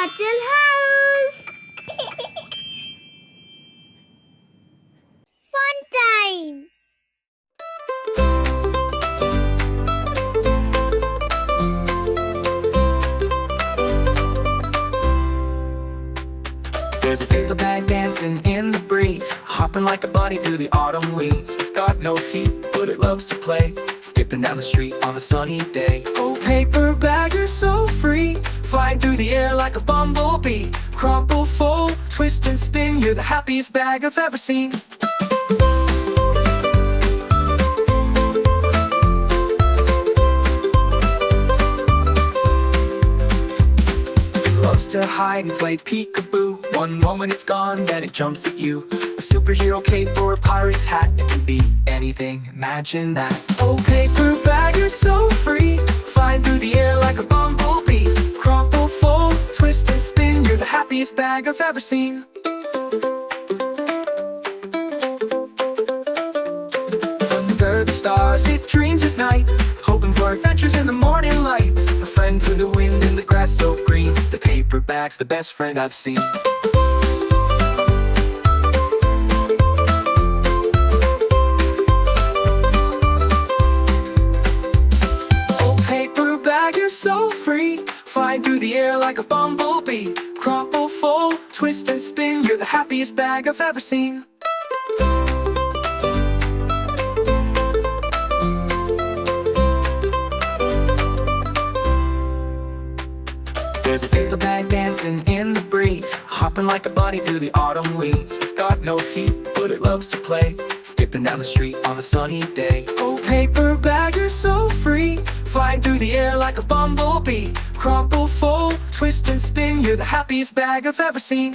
Cuddle House. Fun time. There's a paper bag dancing in the breeze, hopping like a bunny through the autumn leaves. It's got no feet, but it loves to play, skipping down the street on a sunny day. Oh, paper bag, you're so free, flying through the air like a bumblebee. Crumple, fold, twist and spin, you're the happiest bag I've ever seen. Loves to hide and play peekaboo. One moment it's gone, then it jumps at you. A superhero cape or a pirate's hat, it can be anything, imagine that. Oh, paper bag, you're so free, flying through the air like a bumblebee. Crumple, fold, twist and spin, you're the happiest bag I've ever seen. Under the stars, it dreams at night, hoping for adventures in the morning light. A friend to the wind in the grass so green. The paper bag's the best friend I've seen. Oh, paper bag, you're so free, flying through the air like a bumblebee. Crumple, fold, twist and spin, you're the happiest bag I've ever seen. There's a paper bag dancing in the breeze, hopping like a bunny through the autumn leaves. It's got no feet, but it loves to play, skipping down the street on a sunny day. Oh, paper bag, you're so free, flying through the air like a bumblebee. Crumple, fold, twist and spin, you're the happiest bag I've ever seen.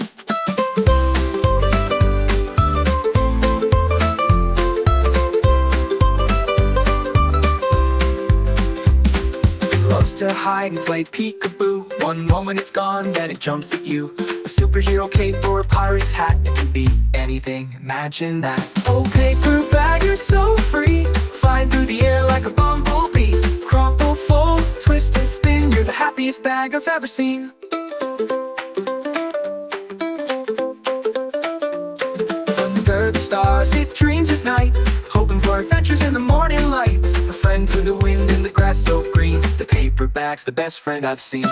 Loves to hide and play peekaboo. One moment it's gone, then it jumps at you. A superhero cape or a pirate's hat, it can be anything, imagine that. Oh, paper bag, you're so free, flying through the air like a bumblebee. Crumple, fold, twist and spin, you're the happiest bag I've ever seen. Under the stars, it dreams at night, hoping for adventures in the morning light. A friend to the wind in the grass so green. The paper bag's the best friend I've seen.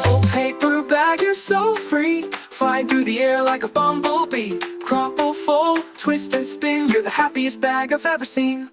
Oh, paper bag, you're so free, flying through the air like a bumblebee. Crumple, fold, twist and spin, you're the happiest bag I've ever seen.